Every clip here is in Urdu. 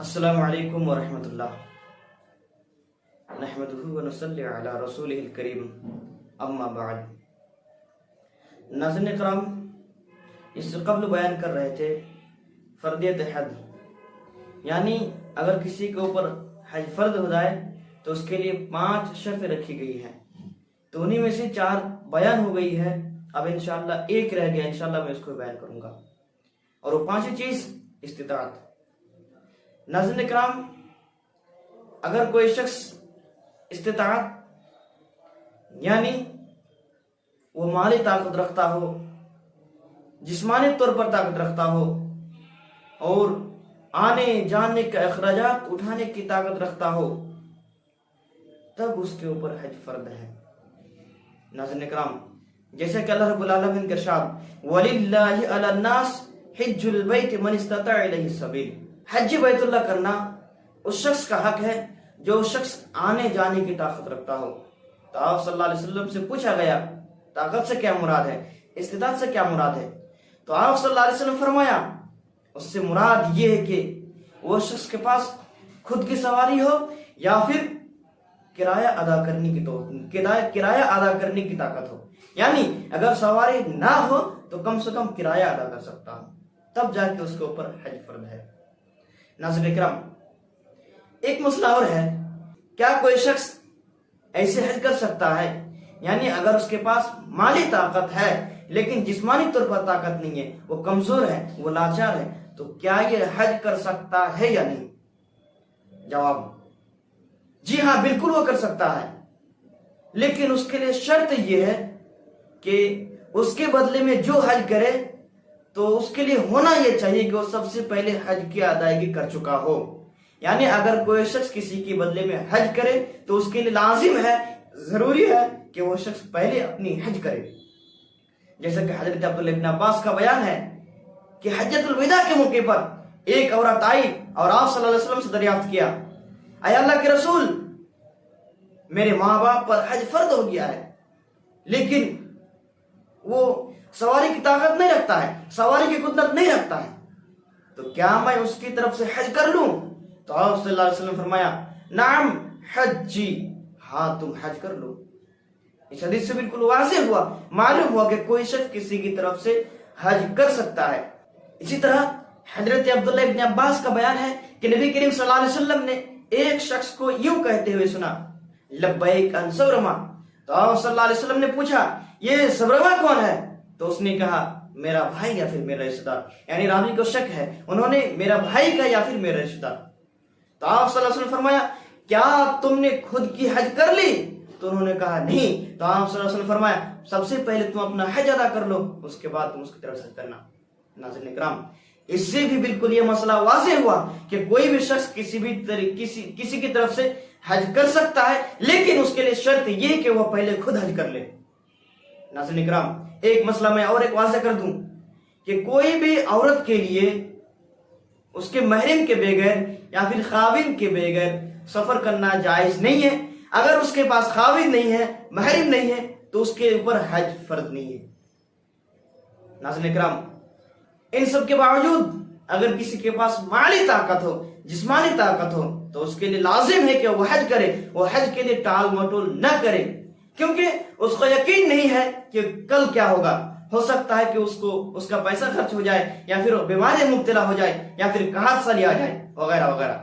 السلام علیکم ورحمۃ اللہ نحمدہ ونصلی علی رسولہ الکریم اما بعد۔ ناظرین کرام، اس سے قبل بیان کر رہے تھے فردیت حد، یعنی اگر کسی کے اوپر حج فرض ہو جائے تو اس کے لیے 5 شرطیں رکھی گئی ہیں، تو انہی میں سے 4 بیان ہو گئی ہے۔ اب انشاءاللہ ایک رہ گیا، انشاءاللہ میں اس کو بیان کروں گا، اور وہ 5 چیز استطاعت۔ ناظرین کرام، اگر کوئی شخص استطاعت یعنی وہ مالی طاقت رکھتا ہو، جسمانی طور پر طاقت رکھتا ہو، اور آنے جانے کے اخراجات اٹھانے کی طاقت رکھتا ہو، تب اس کے اوپر حج فرض ہے۔ ناظرین کرام، جیسے کہ اللہ رب العالمین کا ارشاد وَلِلَّهِ عَلَى النَّاسِ حِجُّ الْبَيْتِ مَنِ اسْتَطَاعَ إِلَيْهِ السَّبِيلَ۔ حج بیت اللہ کرنا اس شخص کا حق ہے جو اس شخص آنے جانے کی طاقت رکھتا ہو۔ تو آپ صلی اللہ علیہ وسلم سے پوچھا گیا طاقت سے کیا مراد ہے، استطاعت سے کیا مراد ہے؟ تو آپ صلی اللہ علیہ وسلم فرمایا اس سے مراد یہ ہے کہ وہ شخص کے پاس خود کی سواری ہو یا پھر کرایہ ادا کرنے کی طاقت ہو، یعنی اگر سواری نہ ہو تو کم سے کم کرایہ ادا کر سکتا ہو، تب جا کے اس کے اوپر حج فرض ہے۔ ناظرین کرام، ایک مسئلہ اور ہے، کیا کوئی شخص ایسے حج کر سکتا ہے، یعنی اگر اس کے پاس مالی طاقت ہے لیکن جسمانی طور پر طاقت نہیں ہے، وہ کمزور ہے، وہ لاچار ہے، تو کیا یہ حج کر سکتا ہے یا نہیں؟ جواب جی ہاں، بالکل وہ کر سکتا ہے، لیکن اس کے لیے شرط یہ ہے کہ اس کے بدلے میں جو حج کرے تو اس کے لیے ہونا یہ چاہیے کہ وہ سب سے پہلے حج کی ادائیگی کر چکا ہو۔ یعنی اگر کوئی شخص کسی کے بدلے میں حج کرے تو اس کے لیے لازم ہے، ضروری ہے کہ وہ شخص پہلے اپنی حج کرے۔ جیسا کہ حضرت عبداللہ ابن عباس کا بیان ہے کہ حجۃ الوداع کے موقع پر ایک عورت آئی اور آپ صلی اللہ علیہ وسلم سے دریافت کیا، اے اللہ کے رسول، میرے ماں باپ پر حج فرض ہو گیا ہے، لیکن وہ سواری کی طاقت نہیں رکھتا ہے، سواری کی قدرت نہیں رکھتا ہے، تو کیا میں اس کی طرف سے حج کر لوں؟ تو آپ صلی اللہ علیہ وسلم فرمایا نعم حجی، ہاں تم حج کر لو۔ اس حدیث سے بالکل واضح ہوا، معلوم ہوا کہ کوئی شخص کسی کی طرف سے حج کر سکتا ہے۔ اسی طرح حضرت عبداللہ ابن عباس کا بیان ہے کہ نبی کریم صلی اللہ علیہ وسلم نے ایک شخص کو یوں کہتے ہوئے سنا لبیک عن سبرمہ، تو آپ صلی اللہ علیہ وسلم نے پوچھا یہ سبرمہ کون ہے؟ تو اس نے کہا میرا بھائی یا پھر میرا رشتہ دار، یعنی راوی کو شک ہے، انہوں نے میرا بھائی کہا یا پھر میرا رشتہ دار۔ تو آپ صلی اللہ علیہ وسلم فرمایا کیا تم نے خود کی حج کر لی؟ تو انہوں نے کہا نہیں۔ تو آپ صلی اللہ علیہ وسلم فرمایا سب سے پہلے تم اپنا حج ادا کر لو، اس کے بعد تم اس کی طرف سے حج کرنا۔ ناظرین کرام، اس سے بھی بالکل یہ مسئلہ واضح ہوا کہ کوئی بھی شخص کسی کی طرف سے حج کر سکتا ہے، لیکن اس کے لیے شرط یہ کہ وہ پہلے خود حج کر لے۔ ناظرین کرام، ایک مسئلہ میں اور ایک واضح کر دوں کہ کوئی بھی عورت کے لیے اس کے محرم کے بغیر یا پھر خاوند کے بغیر سفر کرنا جائز نہیں ہے۔ اگر اس کے پاس خاوند نہیں ہے، محرم نہیں ہے، تو اس کے اوپر حج فرض نہیں ہے۔ ناظرین کرام، ان سب کے باوجود اگر کسی کے پاس مالی طاقت ہو، جسمانی طاقت ہو، تو اس کے لیے لازم ہے کہ وہ حج کرے، وہ حج کے لیے ٹال مٹول نہ کرے، کیونکہ اس کو یقین نہیں ہے کہ کل کیا ہوگا۔ ہو سکتا ہے کہ اس کا پیسہ خرچ ہو جائے، یا پھر بیماری مبتلا ہو جائے، یا پھر حادثہ لیا جائے، وغیرہ وغیرہ۔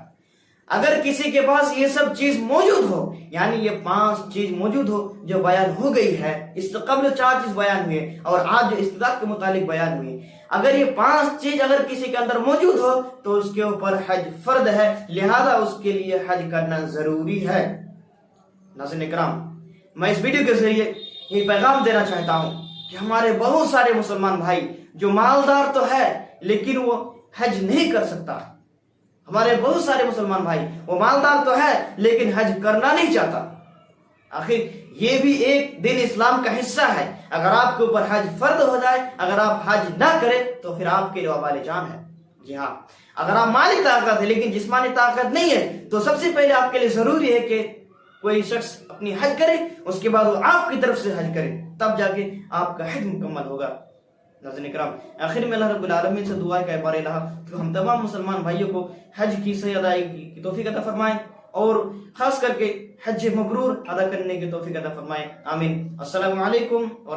اگر کسی کے پاس یہ سب چیز موجود ہو، یعنی یہ 5 چیز موجود ہو جو بیان ہو گئی ہے، اس سے قبل 4 چیز بیان ہوئے اور آج جو استطاعت کے متعلق بیان ہوئی، اگر یہ 5 چیز اگر کسی کے اندر موجود ہو تو اس کے اوپر حج فرض ہے، لہذا اس کے لیے حج کرنا ضروری ہے۔ ناظرین کرام، میں اس ویڈیو کے ذریعے یہ پیغام دینا چاہتا ہوں کہ ہمارے بہت سارے مسلمان بھائی جو مالدار تو ہے لیکن وہ حج نہیں کر سکتا، ہمارے بہت سارے مسلمان بھائی وہ مالدار تو ہے لیکن حج کرنا نہیں چاہتا۔ آخر یہ بھی ایک دین اسلام کا حصہ ہے، اگر آپ کے اوپر حج فرض ہو جائے، اگر آپ حج نہ کریں تو پھر آپ کے لیے وبال جان ہے۔ جی ہاں، اگر آپ مالی طاقت ہے لیکن جسمانی طاقت نہیں ہے تو سب سے پہلے آپ کے لیے ضروری ہے کہ کوئی شخص اپنی حج کرے، اس کے بعد وہ آپ کی طرف سے حج کرے، تب جا کے آپ کا حج مکمل ہوگا۔ ناظرین کرام آخر میں اللہ رب العالمین سے دعا کا بارے رہا کہ ہم تمام مسلمان بھائیوں کو حج کی صحیح ادائیگی کی توفیق عطا فرمائیں اور خاص کر کے حج مبرور ادا کرنے کی توفیق عطا فرمائیں. آمین. السلام علیکم اور